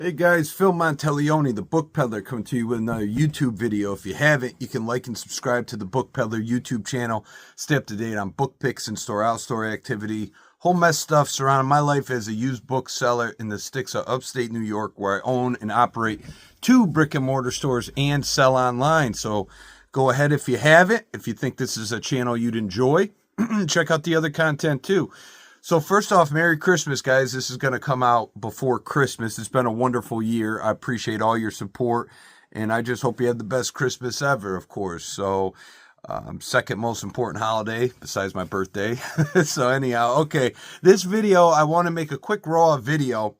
Hey guys, Phil Monteleone, the Book Peddler, coming to you with another YouTube video. If you haven't, you can like and subscribe to the Book Peddler YouTube channel. Stay up to date on book picks and store-out-store activity. Whole mess stuff surrounding my life as a used bookseller in the sticks of upstate New York, where I own and operate 2 brick-and-mortar stores and sell online. So go ahead if you haven't. If you think this is a channel you'd enjoy, check out the other content too. So first off, Merry Christmas, guys. This is going to come out before Christmas. It's been a wonderful year. I appreciate all your support, and I just hope you had the best Christmas ever, of course. So second most important holiday besides my birthday. So anyhow, okay, this video, I want to make a quick raw video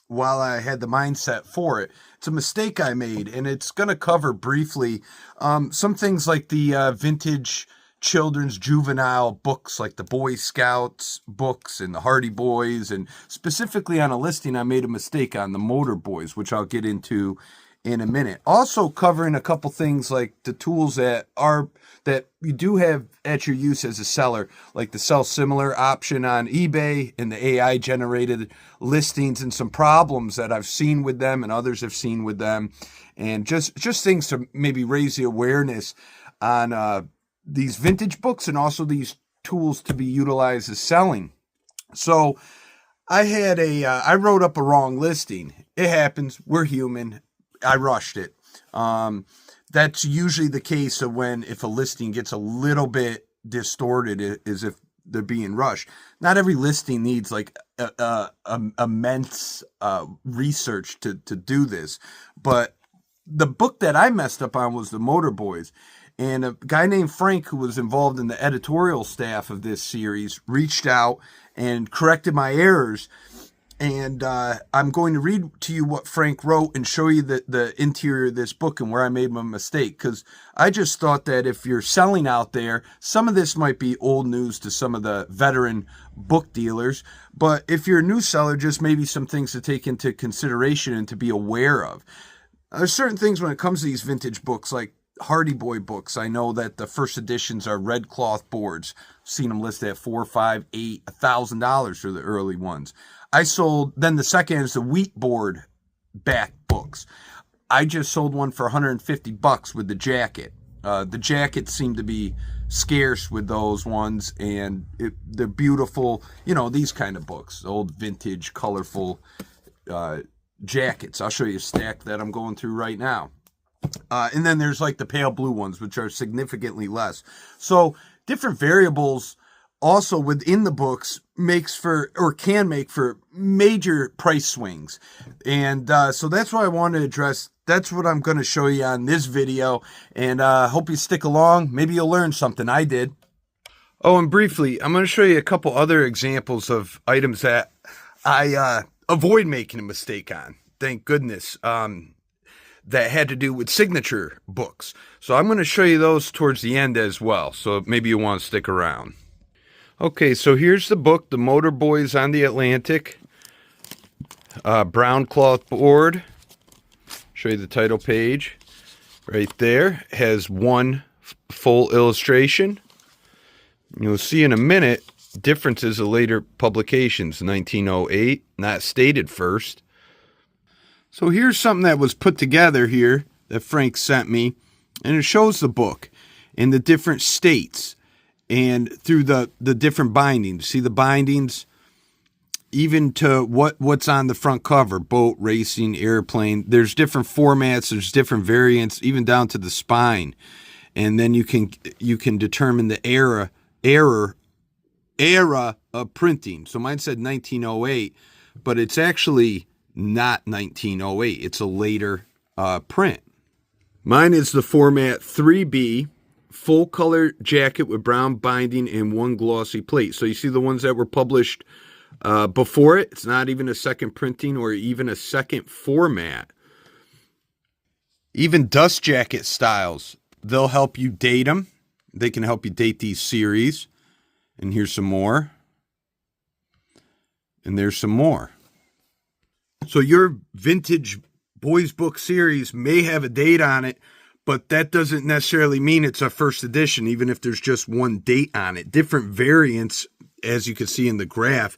while I had the mindset for it. It's a mistake I made, and it's going to cover briefly some things like the vintage children's juvenile books, like the Boy Scouts books and the Hardy Boys, and specifically on a listing I made a mistake on, the Motor Boys, which I'll get into in a minute. Also covering a couple things like the tools that you do have at your use as a seller, like the sell similar option on eBay and the AI generated listings, and some problems that I've seen with them and others have seen with them, and just things to maybe raise the awareness on these vintage books, and also these tools to be utilized as selling. So I had I wrote up a wrong listing. It happens. We're human. I rushed it. That's usually the case of if a listing gets a little bit distorted, as if they're being rushed. Not every listing needs like immense research to do this. But the book that I messed up on was the Motor Boys. And a guy named Frank, who was involved in the editorial staff of this series, reached out and corrected my errors. And I'm going to read to you what Frank wrote and show you the interior of this book and where I made my mistake. Because I just thought that if you're selling out there, some of this might be old news to some of the veteran book dealers. But if you're a new seller, just maybe some things to take into consideration and to be aware of. There's certain things when it comes to these vintage books, like Hardy Boy books. I know that the first editions are red cloth boards. I've seen them listed at $4, $5, $8, $1,000 for the early ones. Then the second is the wheat board back books. I just sold one for $150 with the jacket. The jacket seemed to be scarce with those ones, and they're beautiful. You know, these kind of books, old vintage, colorful jackets. I'll show you a stack that I'm going through right now. And then there's like the pale blue ones, which are significantly less. So different variables also within the books can make for major price swings. And so that's what I want to address. That's what I'm going to show you on this video. And hope you stick along. Maybe you'll learn something. I did. Oh, and briefly, I'm going to show you a couple other examples of items that I avoid making a mistake on. Thank goodness. That had to do with signature books. So I'm going to show you those towards the end as well. So maybe you want to stick around. Okay, so here's the book, The Motor Boys on the Atlantic. Brown cloth board. Show you the title page. Right there. Has one full illustration. You'll see in a minute differences of later publications. 1908, not stated first. So here's something that was put together here that Frank sent me, and it shows the book in the different states and through the different bindings. See the bindings, even to what's on the front cover: boat, racing, airplane. There's different formats, there's different variants, even down to the spine. And then you can determine the era of printing. So mine said 1908, but it's actually not 1908. It's a later print. Mine is the format 3B, full color jacket with brown binding and one glossy plate. So you see the ones that were published before it. It's not even a second printing or even a second format. Even dust jacket styles, they'll help you date them. They can help you date these series. And here's some more. And there's some more. So your vintage boys book series may have a date on it, but that doesn't necessarily mean it's a first edition, even if there's just one date on it. Different variants, as you can see in the graph,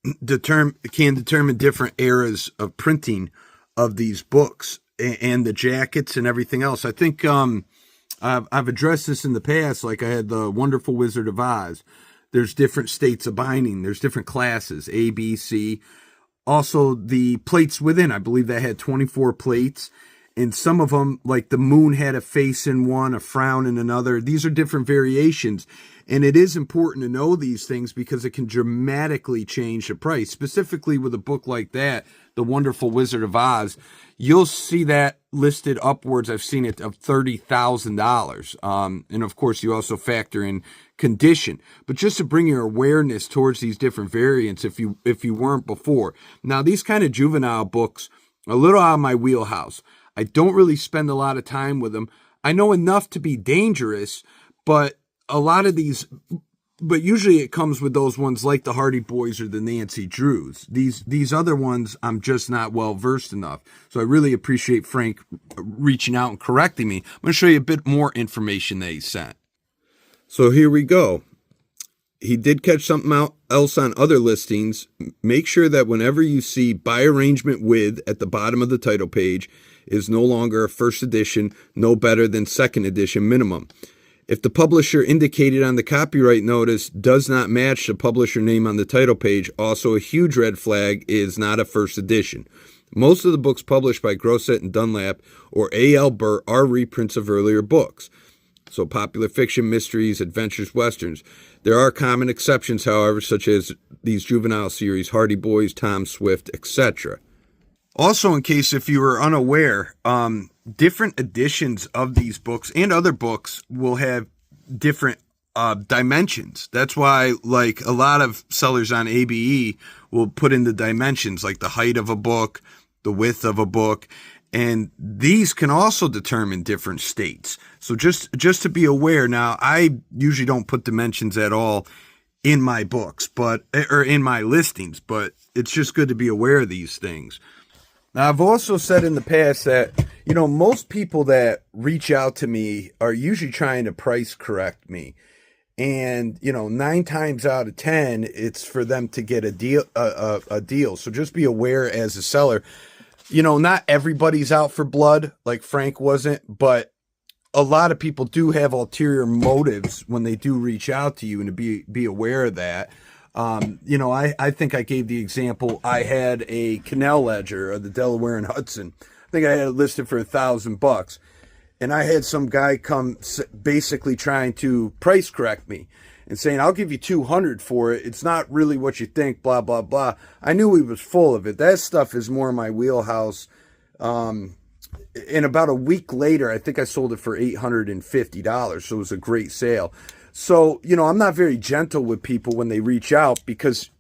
can determine different eras of printing of these books and the jackets and everything else. I think I've addressed this in the past. Like I had the Wonderful Wizard of Oz. There's different states of binding. There's different classes, A, B, C. Also, the plates within, I believe that had 24 plates. And some of them, like the moon had a face in one, a frown in another. These are different variations. And it is important to know these things because it can dramatically change the price. Specifically with a book like that, The Wonderful Wizard of Oz, you'll see that listed upwards. I've seen it of $30,000. And of course, you also factor in condition. But just to bring your awareness towards these different variants, if you weren't before. Now, these kind of juvenile books, a little out of my wheelhouse. I don't really spend a lot of time with them. I know enough to be dangerous, but a lot of these, but usually it comes with those ones like the Hardy Boys or the Nancy Drews. These other ones, I'm just not well versed enough. So I really appreciate Frank reaching out and correcting me. I'm going to show you a bit more information that he sent. So here we go. He did catch something else on other listings. Make sure that whenever you see by arrangement with at the bottom of the title page is no longer a first edition, no better than second edition minimum. If the publisher indicated on the copyright notice does not match the publisher name on the title page, also a huge red flag, is not a first edition. Most of the books published by Grosset and Dunlap or A.L. Burt are reprints of earlier books. So popular fiction, mysteries, adventures, westerns. There are common exceptions, however, such as these juvenile series, Hardy Boys, Tom Swift, etc. Also, in case if you were unaware, different editions of these books and other books will have different dimensions. That's why, like, a lot of sellers on ABE will put in the dimensions, like the height of a book, the width of a book, and these can also determine different states. So just to be aware. Now, I usually don't put dimensions at all in my books, or in my listings, but it's just good to be aware of these things. Now, I've also said in the past that, most people that reach out to me are usually trying to price correct me. And, 9 times out of 10, it's for them to get a deal. So just be aware as a seller, not everybody's out for blood like Frank wasn't, but a lot of people do have ulterior motives when they do reach out to you, and to be aware of that. I think I gave the example. I had a Canal Ledger of the Delaware and Hudson. I think I had it listed for $1,000, and I had some guy come basically trying to price correct me and saying, "I'll give you $200 for it. It's not really what you think." Blah blah blah. I knew he was full of it. That stuff is more my wheelhouse. And about a week later, I think I sold it for $850. So it was a great sale. So, I'm not very gentle with people when they reach out because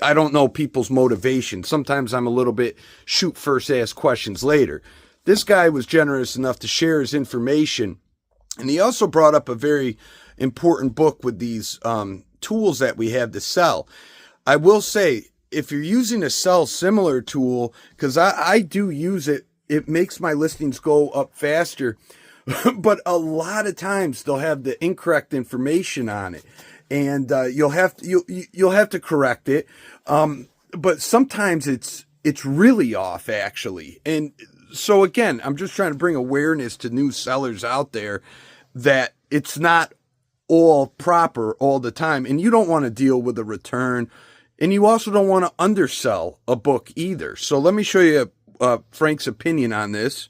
I don't know people's motivation. Sometimes I'm a little bit shoot first, ask questions later. This guy was generous enough to share his information. And he also brought up a very important book with these tools that we have to sell. I will say, if you're using a sell similar tool, because I do use it, it makes my listings go up faster. But a lot of times they'll have the incorrect information on it, and you'll have to correct it. But sometimes it's really off, actually. And so again, I'm just trying to bring awareness to new sellers out there that it's not all proper all the time, and you don't want to deal with a return, and you also don't want to undersell a book either. So let me show you Frank's opinion on this.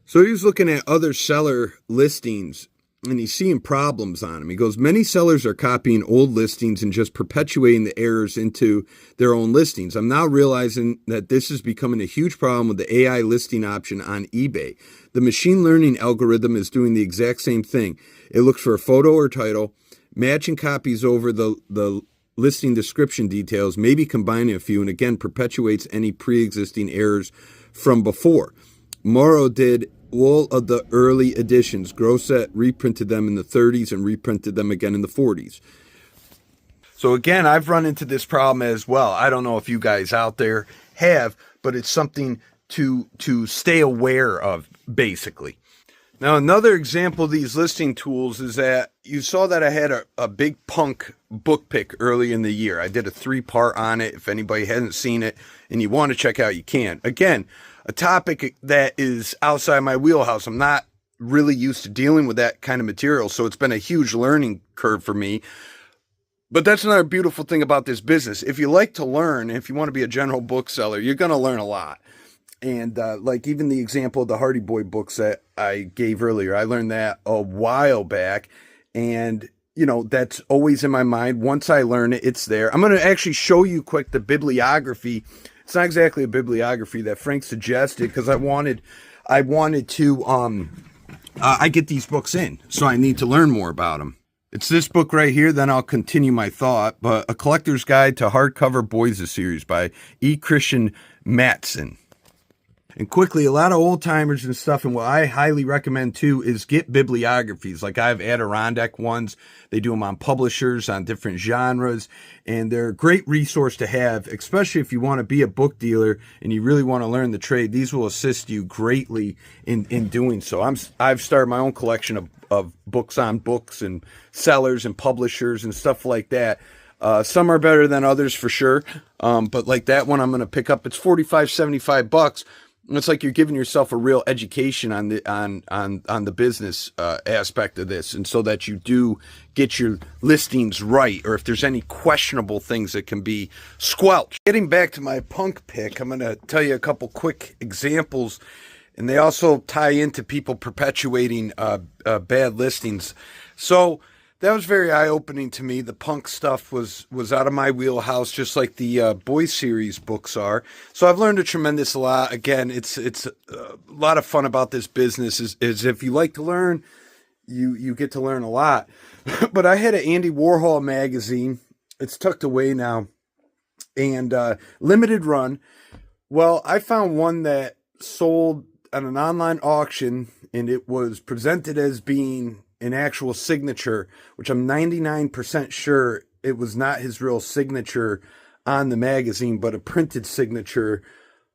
So he's looking at other seller listings, and he's seeing problems on them. He goes, many sellers are copying old listings and just perpetuating the errors into their own listings. I'm now realizing that this is becoming a huge problem with the AI listing option on eBay. The machine learning algorithm is doing the exact same thing. It looks for a photo or title, matching copies over the listing description details, maybe combining a few, and again perpetuates any pre-existing errors from before. Morrow did all of the early editions. Grosset reprinted them in the 30s and reprinted them again in the 40s. So again, I've run into this problem as well. I don't know if you guys out there have, but it's something to stay aware of, basically. Now, another example of these listing tools is that you saw that I had a big punk book pick early in the year. I did a 3-part on it. If anybody hasn't seen it and you want to check out, you can. Again, a topic that is outside my wheelhouse. I'm not really used to dealing with that kind of material, so it's been a huge learning curve for me. But that's another beautiful thing about this business. If you like to learn, if you want to be a general bookseller, you're going to learn a lot. And like even the example of the Hardy Boy books that I gave earlier, I learned that a while back. And, you know, that's always in my mind. Once I learn it, it's there. I'm going to actually show you quick the bibliography. It's not exactly a bibliography that Frank suggested because I wanted to, I get these books in, so I need to learn more about them. It's this book right here, then I'll continue my thought, but A Collector's Guide to Hardcover Boys' Series by E. Christian Matson. And quickly, a lot of old timers and stuff, and what I highly recommend too is get bibliographies. Like I have Adirondack ones. They do them on publishers, on different genres, and they're a great resource to have, especially if you want to be a book dealer and you really want to learn the trade. These will assist you greatly in doing so. I've started my own collection of books on books and sellers and publishers and stuff like that. Some are better than others for sure, but like that one I'm going to pick up. It's $45-$75. It's like you're giving yourself a real education on the business aspect of this, and so that you do get your listings right, or if there's any questionable things that can be squelched. Getting back to my punk pick, I'm going to tell you a couple quick examples, and they also tie into people perpetuating bad listings. So that was very eye-opening to me. The punk stuff was out of my wheelhouse, just like the Boys series books are. So I've learned a tremendous lot. Again, it's a lot of fun about this business is if you like to learn, you get to learn a lot. But I had an Andy Warhol magazine. It's tucked away now, and limited run. Well, I found one that sold at an online auction, and it was presented as being an actual signature, which I'm 99% sure it was not his real signature on the magazine, but a printed signature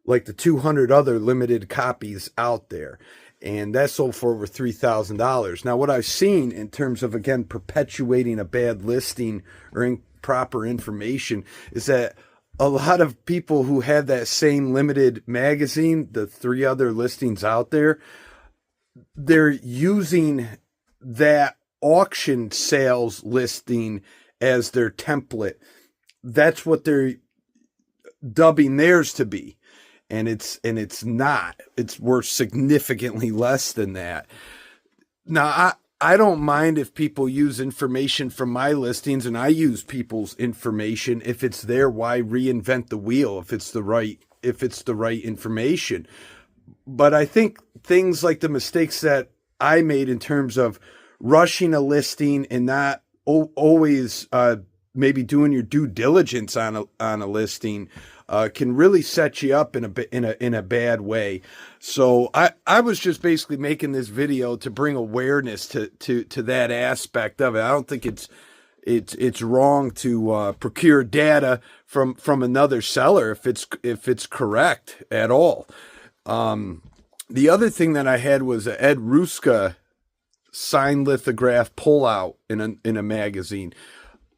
like the 200 other limited copies out there. And that sold for over $3,000. Now, what I've seen in terms of, again, perpetuating a bad listing or improper information is that a lot of people who had that same limited magazine, the 3 other listings out there, they're using that auction sales listing as their template. That's what they're dubbing theirs to be. And it's not. It's worth significantly less than that. Now, I don't mind if people use information from my listings, and I use people's information. If it's there, why reinvent the wheel if it's the right information? But I think things like the mistakes that I made in terms of rushing a listing and not always maybe doing your due diligence on a listing can really set you up in a bad way. So I was just basically making this video to bring awareness to that aspect of it. I don't think it's wrong to procure data from another seller if it's correct at all. The other thing that I had was a Ed Ruska signed lithograph pullout in a magazine.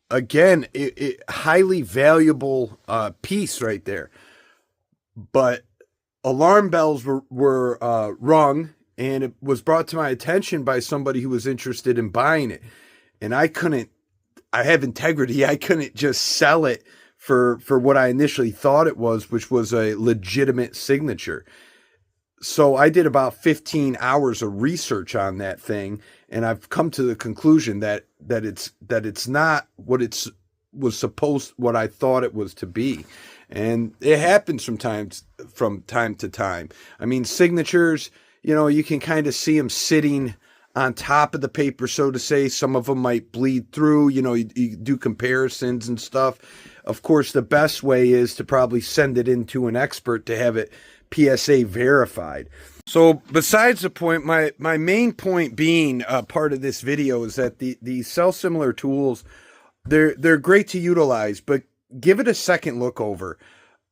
Again, it highly valuable piece right there. But alarm bells were rung, and it was brought to my attention by somebody who was interested in buying it. And I have integrity. I couldn't just sell it for what I initially thought it was, which was a legitimate signature. So I did about 15 hours of research on that thing, and I've come to the conclusion that it's not what what I thought it was to be. And it happens from time to time. I mean, signatures, you can kind of see them sitting on top of the paper, so to say. Some of them might bleed through, you do comparisons and stuff. Of course, the best way is to probably send it in to an expert to have it PSA verified. So besides the point, my main point being part of this video is that these similar tools, they're great to utilize, but give it a second look over.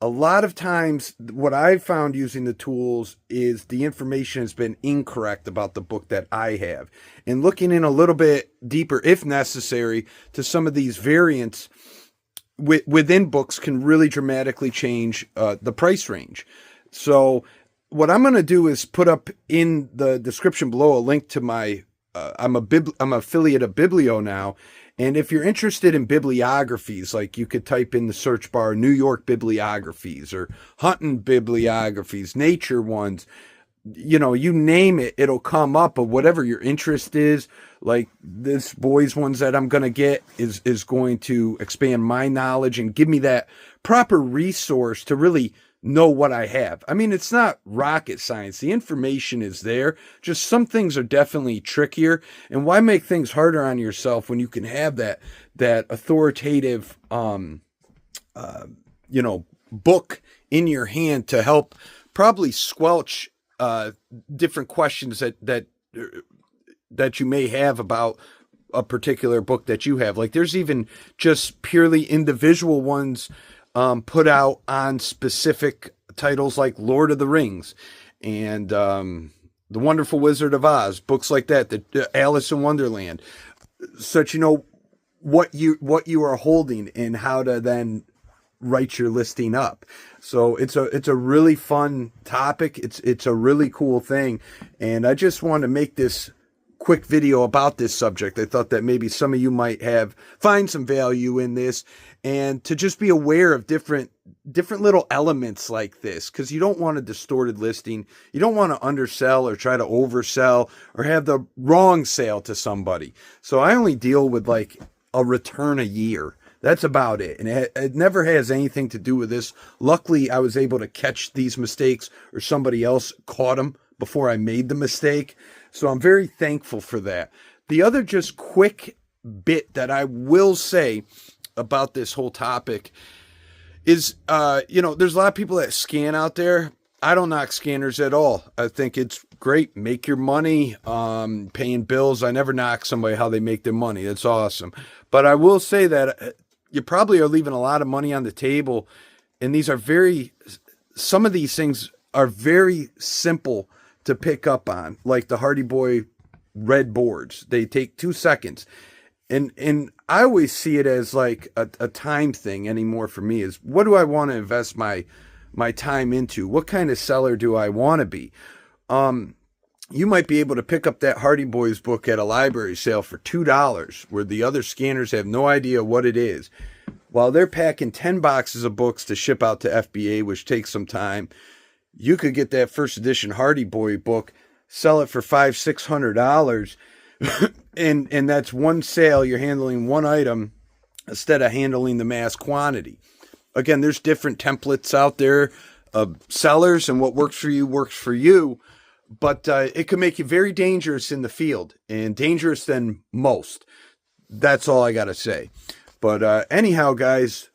a lot of times what I've found using the tools is the information has been incorrect about the book that I have. And looking in a little bit deeper, if necessary, to some of these variants within books can really dramatically change the price range. So what I'm going to do is put up in the description below a link to my, I'm an affiliate of Biblio now. And if you're interested in bibliographies, like you could type in the search bar, New York bibliographies or hunting bibliographies, nature ones, you know, you name it, it'll come up of whatever your interest is. Like this boys ones that I'm going to get is going to expand my knowledge and give me that proper resource to really know what I have. I mean, it's not rocket science. The information is there. Just some things are definitely trickier. And why make things harder on yourself when you can have that authoritative, book in your hand to help probably squelch different questions that you may have about a particular book that you have. Like there's even just purely individual ones put out on specific titles like Lord of the Rings and The Wonderful Wizard of Oz, books like that, Alice in Wonderland, such you know what you are holding and how to then write your listing up. So it's a really fun topic. It's a really cool thing, and I just want to make this quick video about this subject. I thought that maybe some of you might find some value in this, and to just be aware of different little elements like this, because you don't want a distorted listing. You don't want to undersell or try to oversell or have the wrong sale to somebody. So I only deal with like a return a year. That's about it. And it never has anything to do with this. Luckily, I was able to catch these mistakes, or somebody else caught them before I made the mistake. So I'm very thankful for that. The other just quick bit that I will say about this whole topic is, there's a lot of people that scan out there. I don't knock scanners at all. I think it's great. Make your money, paying bills. I never knock somebody how they make their money. That's awesome. But I will say that you probably are leaving a lot of money on the table. And some of these things are very simple to pick up on, like the Hardy Boy red boards. They take 2 seconds. And I always see it as like a time thing anymore for me, is what do I want to invest my time into? What kind of seller do I want to be? You might be able to pick up that Hardy Boys book at a library sale for $2, where the other scanners have no idea what it is. While they're packing 10 boxes of books to ship out to FBA, which takes some time, you could get that first edition Hardy Boy book, sell it for $500-600, and that's one sale. You're handling one item instead of handling the mass quantity. Again, there's different templates out there of sellers, and what works for you, but it can make you very dangerous in the field, and dangerous than most. That's all I got to say. But anyhow, guys,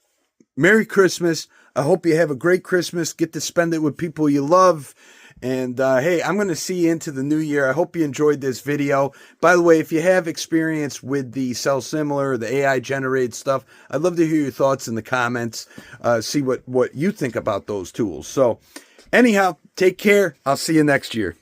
Merry Christmas. I hope you have a great Christmas. Get to spend it with people you love. And hey, I'm going to see you into the new year. I hope you enjoyed this video. By the way, if you have experience with the Sell Similar, the AI generated stuff, I'd love to hear your thoughts in the comments. See what you think about those tools. So anyhow, take care. I'll see you next year.